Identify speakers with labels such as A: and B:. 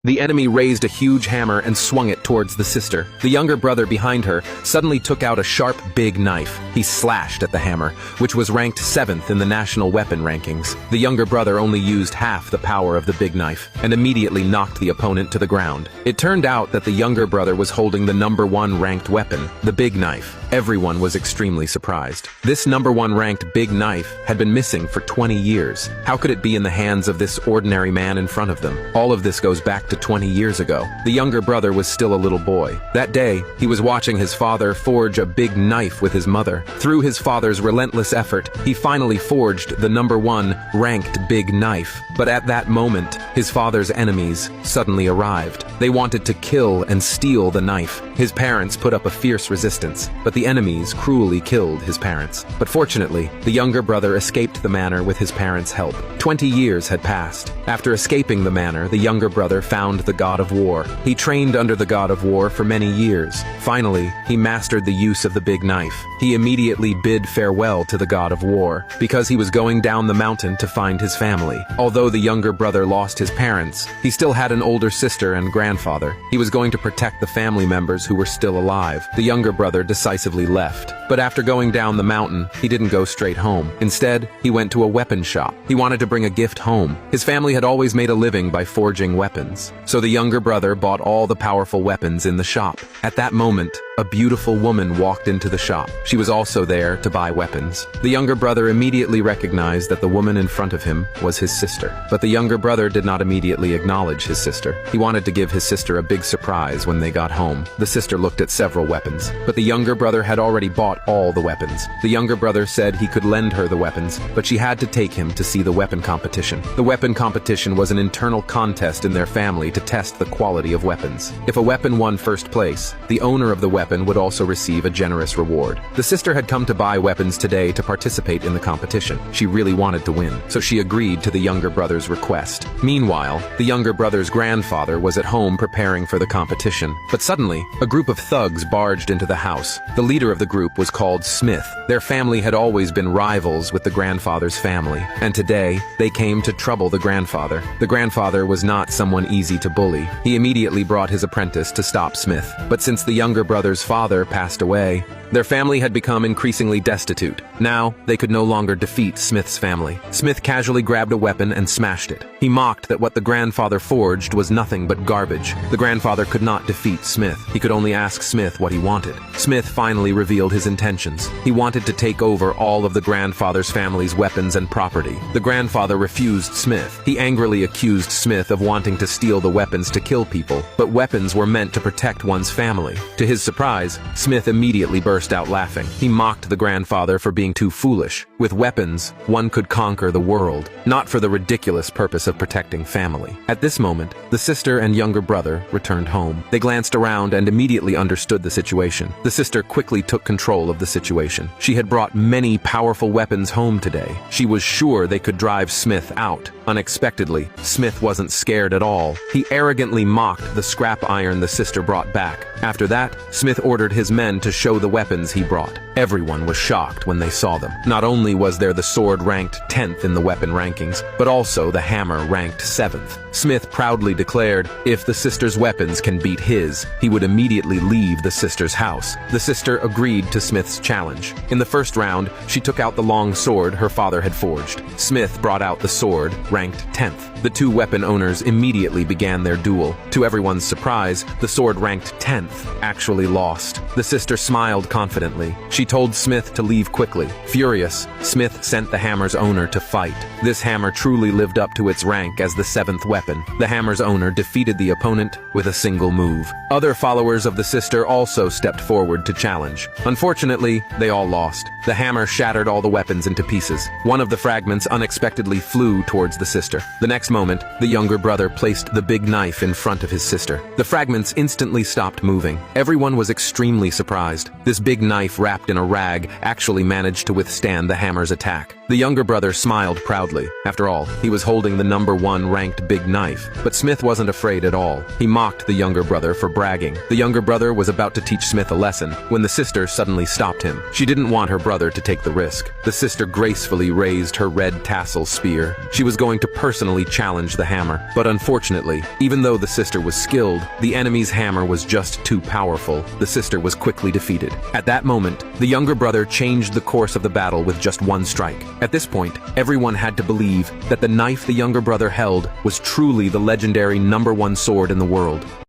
A: The enemy raised a huge hammer and swung it towards the sister. The younger brother behind her suddenly took out a sharp, big knife. He slashed at the hammer, which was ranked 7th in the national weapon rankings. The younger brother only used half the power of the big knife, and immediately knocked the opponent to the ground. It turned out that the younger brother was holding the #1 ranked weapon, the big knife. Everyone was extremely surprised. This #1 ranked big knife had been missing for 20 years. How could it be in the hands of this ordinary man in front of them? All of this goes back to 20 years ago. The younger brother was still a little boy. That day, he was watching his father forge a big knife with his mother. Through his father's relentless effort, he finally forged the #1 ranked big knife. But at that moment, his father's enemies suddenly arrived. They wanted to kill and steal the knife. His parents put up a fierce resistance, but the enemies cruelly killed his parents. But fortunately, the younger brother escaped the manor with his parents' help. 20 years had passed. After escaping the manor, the younger brother found the god of war. He trained under the god of war for many years. Finally, he mastered the use of the big knife. He immediately bid farewell to the god of war, because he was going down the mountain to find his family. Although the younger brother lost his parents, he still had an older sister and grandfather. He was going to protect the family members who were still alive. The younger brother decisively left. But after going down the mountain, he didn't go straight home. Instead, he went to a weapon shop. He wanted to bring a gift home. His family had always made a living by forging weapons. So the younger brother bought all the powerful weapons in the shop. At that moment, a beautiful woman walked into the shop. She was also there to buy weapons. The younger brother immediately recognized that the woman in front of him was his sister. But the younger brother did not immediately acknowledge his sister. He wanted to give his sister a big surprise when they got home. The sister looked at several weapons, but the younger brother had already bought all the weapons. The younger brother said he could lend her the weapons, but she had to take him to see the weapon competition. The weapon competition was an internal contest in their family to test the quality of weapons. If a weapon won first place, the owner of the weapon would also receive a generous reward. The sister had come to buy weapons today to participate in the competition. She really wanted to win, so she agreed to the younger brother's request. Meanwhile, the younger brother's grandfather was at home preparing for the competition. But suddenly, a group of thugs barged into the house. The leader of the group was called Smith. Their family had always been rivals with the grandfather's family, and today, they came to trouble the grandfather. The grandfather was not someone easy to bully. He immediately brought his apprentice to stop Smith. But since the younger brother's father passed away, their family had become increasingly destitute. Now, they could no longer defeat Smith's family. Smith casually grabbed a weapon and smashed it. He mocked that what the grandfather forged was nothing but garbage. The grandfather could not defeat Smith. He could only ask Smith what he wanted. Smith finally revealed his intentions. He wanted to take over all of the grandfather's family's weapons and property. The grandfather refused Smith. He angrily accused Smith of wanting to steal the weapons to kill people, but weapons were meant to protect one's family. To his surprise, Smith immediately burst out laughing. He mocked the grandfather for being too foolish. With weapons, one could conquer the world, not for the ridiculous purpose of protecting family. At this moment, the sister and younger brother returned home. They glanced around and immediately understood the situation. The sister quickly took control of the situation. She had brought many powerful weapons home today. She was sure they could drive Smith out. Unexpectedly, Smith wasn't scared at all. He arrogantly mocked the scrap iron the sister brought back. After that, Smith ordered his men to show the weapons he brought. Everyone was shocked when they saw them. Not only was there the sword ranked 10th in the weapon rankings, but also the hammer ranked 7th. Smith proudly declared, if the sister's weapons can beat his, he would immediately leave the sister's house. The sister agreed to Smith's challenge. In the first round, she took out the long sword her father had forged. Smith brought out the sword, ranked 10th. The two weapon owners immediately began their duel. To everyone's surprise, the sword ranked 10th actually lost. The sister smiled confidently. She told Smith to leave quickly. Furious, Smith sent the hammer's owner to fight. This hammer truly lived up to its rank as the 7th weapon. The hammer's owner defeated the opponent with a single move. Other followers of the sister also stepped forward to challenge. Unfortunately, they all lost. The hammer shattered all the weapons into pieces. One of the fragments unexpectedly flew towards the sister. The next moment, the younger brother placed the big knife in front of his sister. The fragments instantly stopped moving. Everyone was extremely surprised. This big knife wrapped in a rag actually managed to withstand the hammer's attack. The younger brother smiled proudly. After all, he was holding the #1 ranked big knife. But Smith wasn't afraid at all. He mocked the younger brother for bragging. The younger brother was about to teach Smith a lesson when the sister suddenly stopped him. She didn't want her brother brother to take the risk. The sister gracefully raised her red tassel spear. She was going to personally challenge the hammer. But unfortunately, even though the sister was skilled, the enemy's hammer was just too powerful. The sister was quickly defeated. At that moment, the younger brother changed the course of the battle with just one strike. At this point, everyone had to believe that the knife the younger brother held was truly the legendary #1 sword in the world.